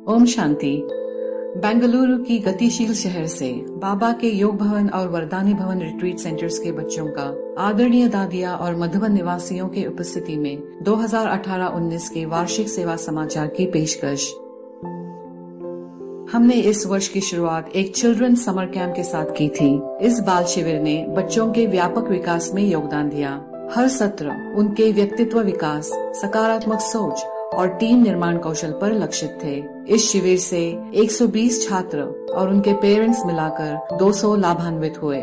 ओम शांति। बेंगलुरु की गतिशील शहर से बाबा के योग भवन और वरदानी भवन रिट्रीट सेंटर्स के बच्चों का आदरणीय दादिया और मधुबन निवासियों के उपस्थिति में 2018-19 के वार्षिक सेवा समाचार की पेशकश। हमने इस वर्ष की शुरुआत एक चिल्ड्रन समर कैंप के साथ की थी। इस बाल शिविर ने बच्चों के व्यापक विकास में योगदान दिया। हर सत्र उनके व्यक्तित्व विकास, सकारात्मक सोच और टीम निर्माण कौशल पर लक्षित थे। इस शिविर से 120 छात्र और उनके पेरेंट्स मिलाकर 200 लाभान्वित हुए।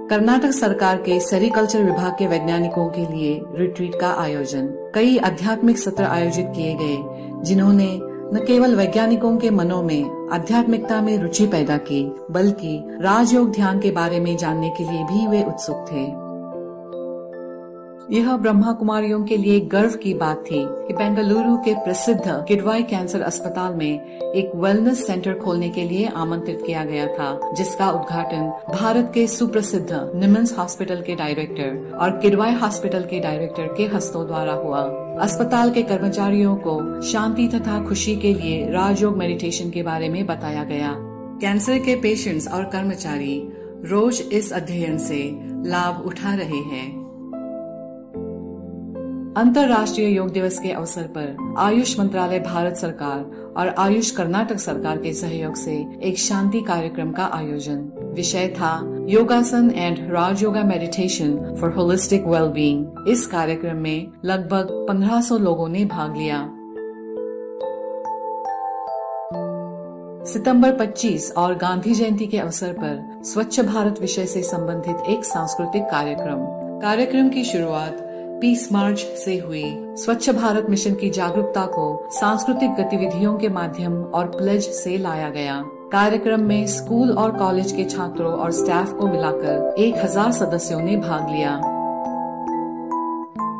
कर्नाटक सरकार के सेरिकल्चर विभाग के वैज्ञानिकों के लिए रिट्रीट का आयोजन। कई आध्यात्मिक सत्र आयोजित किए गए, जिन्होंने न केवल वैज्ञानिकों के मनों में आध्यात्मिकता में रुचि पैदा की, बल्कि राजयोग ध्यान के बारे में जानने के लिए भी वे उत्सुक थे। यह ब्रह्मा कुमारियों के लिए गर्व की बात थी कि बेंगलुरु के प्रसिद्ध किडवाई कैंसर अस्पताल में एक वेलनेस सेंटर खोलने के लिए आमंत्रित किया गया था, जिसका उद्घाटन भारत के सुप्रसिद्ध निमंस हॉस्पिटल के डायरेक्टर और किडवाई हॉस्पिटल के डायरेक्टर के हस्तों द्वारा हुआ। अस्पताल के कर्मचारियों को शांति तथा खुशी के लिए राजयोग मेडिटेशन के बारे में बताया गया। कैंसर के पेशेंट्स और कर्मचारी रोज इस अध्ययन से लाभ उठा रहे हैं। अंतर्राष्ट्रीय योग दिवस के अवसर पर आयुष मंत्रालय भारत सरकार और आयुष कर्नाटक सरकार के सहयोग से एक शांति कार्यक्रम का आयोजन। विषय था योगासन and Rajyoga meditation for holistic wellbeing. इस कार्यक्रम में लगभग 1500 लोगों ने भाग लिया। सितंबर 25 और गांधी जयंती के अवसर पर स्वच्छ भारत विषय से संबंधित एक सांस्कृतिक कार्यक्रम की शुरुआत पीस मार्च से हुई। स्वच्छ भारत मिशन की जागरूकता को सांस्कृतिक गतिविधियों के माध्यम और प्लेज से लाया गया। कार्यक्रम में स्कूल और कॉलेज के छात्रों और स्टाफ को मिलाकर 1000 सदस्यों ने भाग लिया।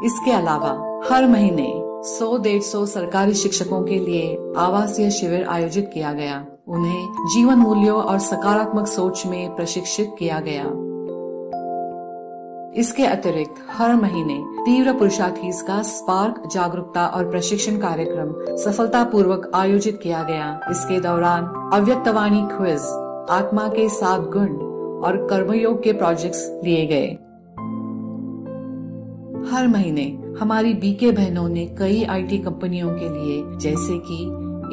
इसके अलावा हर महीने 100-150 सरकारी शिक्षकों के लिए आवासीय शिविर आयोजित किया गया। उन्हें जीवन मूल्यों और सकारात्मक सोच में प्रशिक्षित किया गया। इसके अतिरिक्त हर महीने तीव्र पुरुषार्थीज का स्पार्क जागरूकता और प्रशिक्षण कार्यक्रम सफलतापूर्वक आयोजित किया गया। इसके दौरान अव्यक्तवाणी क्विज, आत्मा के 7 गुण और कर्मयोग के प्रोजेक्ट्स लिए गए। हर महीने हमारी बीके बहनों ने कई आईटी कंपनियों के लिए, जैसे कि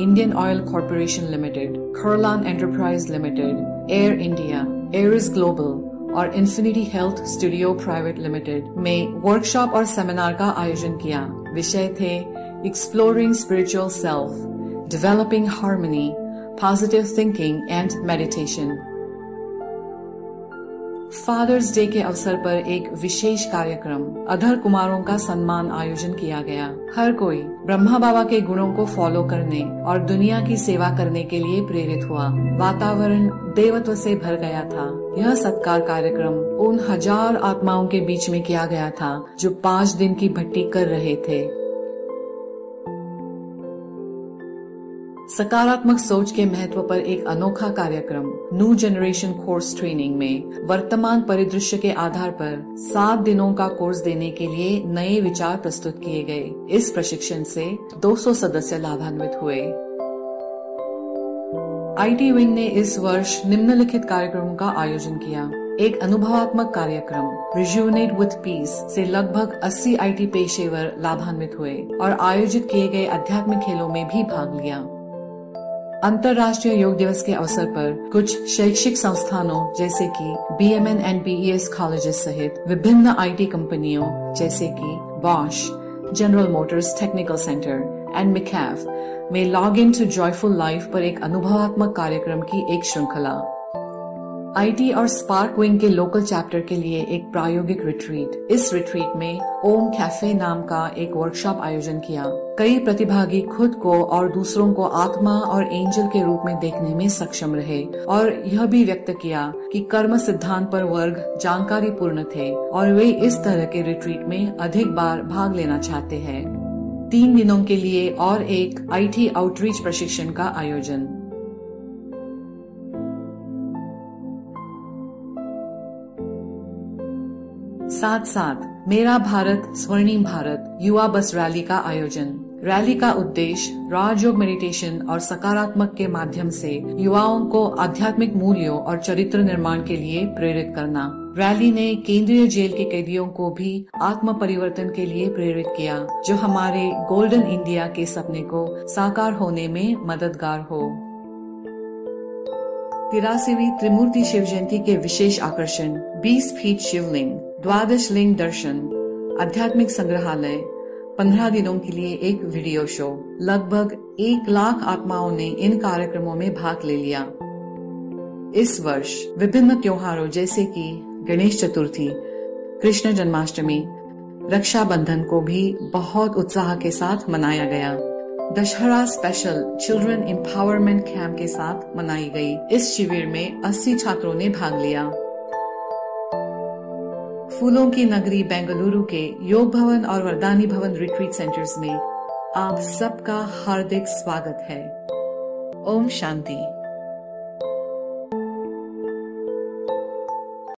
इंडियन ऑयल कॉर्पोरेशन लिमिटेड, खरलान enterprise limited, Air India, Aris global और Infinity Health Studio Private Limited में वर्कशॉप और सेमिनार का आयोजन किया। विषय थे exploring spiritual self, developing harmony, positive thinking and meditation. Father's Day अवसर पर एक विशेष कार्यक्रम अधर कुमारों का सम्मान आयोजन किया गया। हर कोई ब्रह्मा बाबा के गुणों को फॉलो करने और दुनिया की सेवा करने के लिए प्रेरित हुआ। वातावरण देवत्व से भर गया था। यह सत्कार कार्यक्रम उन 1000 आत्माओं के बीच में किया गया था जो 5 दिन की भट्टी कर रहे थे। सकारात्मक सोच के महत्व पर एक अनोखा कार्यक्रम न्यू जनरेशन कोर्स ट्रेनिंग में वर्तमान परिदृश्य के आधार पर 7 दिनों का कोर्स देने के लिए नए विचार प्रस्तुत किए गए। इस प्रशिक्षण से 200 सदस्य लाभान्वित हुए। आईटी विंग ने इस वर्ष निम्नलिखित कार्यक्रमों का आयोजन किया। एक अनुभवात्मक कार्यक्रम रिज्यूनेट विथ पीस से लगभग 80 आईटी पेशेवर लाभान्वित हुए और आयोजित किए गए आध्यात्मिक खेलों में भी भाग लिया। अंतर्राष्ट्रीय योग दिवस के अवसर पर कुछ शैक्षिक संस्थानों जैसे कि BMN and BES कॉलेजेस सहित विभिन्न आईटी कंपनियों जैसे कि Bosch, General Motors Technical Centre and मिकैफ में log in to joyful life पर एक अनुभवात्मक कार्यक्रम की एक श्रृंखला। आईटी और स्पार्क विंग के लोकल चैप्टर के लिए एक प्रायोगिक रिट्रीट। इस रिट्रीट में ओम कैफे नाम का एक वर्कशॉप आयोजन किया। कई प्रतिभागी खुद को और दूसरों को आत्मा और एंजल के रूप में देखने में सक्षम रहे और यह भी व्यक्त किया कि कर्म सिद्धांत पर वर्ग जानकारी पूर्ण थे और वे इस तरह के रिट्रीट में अधिक बार भाग लेना चाहते हैं। 3 दिनों के लिए और एक आईटी आउटरीच प्रशिक्षण का आयोजन। साथ साथ मेरा भारत स्वर्णिम भारत युवा बस रैली का आयोजन। रैली का उद्देश्य राजयोग मेडिटेशन और सकारात्मक के माध्यम से युवाओं को आध्यात्मिक मूल्यों और चरित्र निर्माण के लिए प्रेरित करना। रैली ने केंद्रीय जेल के कैदियों को भी आत्म परिवर्तन के लिए प्रेरित किया, जो हमारे गोल्डन इंडिया के सपने को साकार होने में मददगार हो। 83वीं त्रिमूर्ति शिव जयंती के विशेष आकर्षण 20 फीट शिवलिंग, 12 लिंग दर्शन, आध्यात्मिक संग्रहालय, 15 दिनों के लिए एक वीडियो शो। लगभग 1 लाख आत्माओं ने इन कार्यक्रमों में भाग ले लिया। इस वर्ष विभिन्न त्योहारों जैसे कि गणेश चतुर्थी, कृष्ण जन्माष्टमी, रक्षाबंधन को भी बहुत उत्साह के साथ मनाया गया। Dussehra special children empowerment camp के साथ मनाई गई। इस शिविर में 80 छात्रों ने भाग लिया। फूलों की नगरी बेंगलुरु के योग भवन और वरदानी भवन रिट्रीट सेंटर्स में आप सबका हार्दिक स्वागत है। ओम शांति।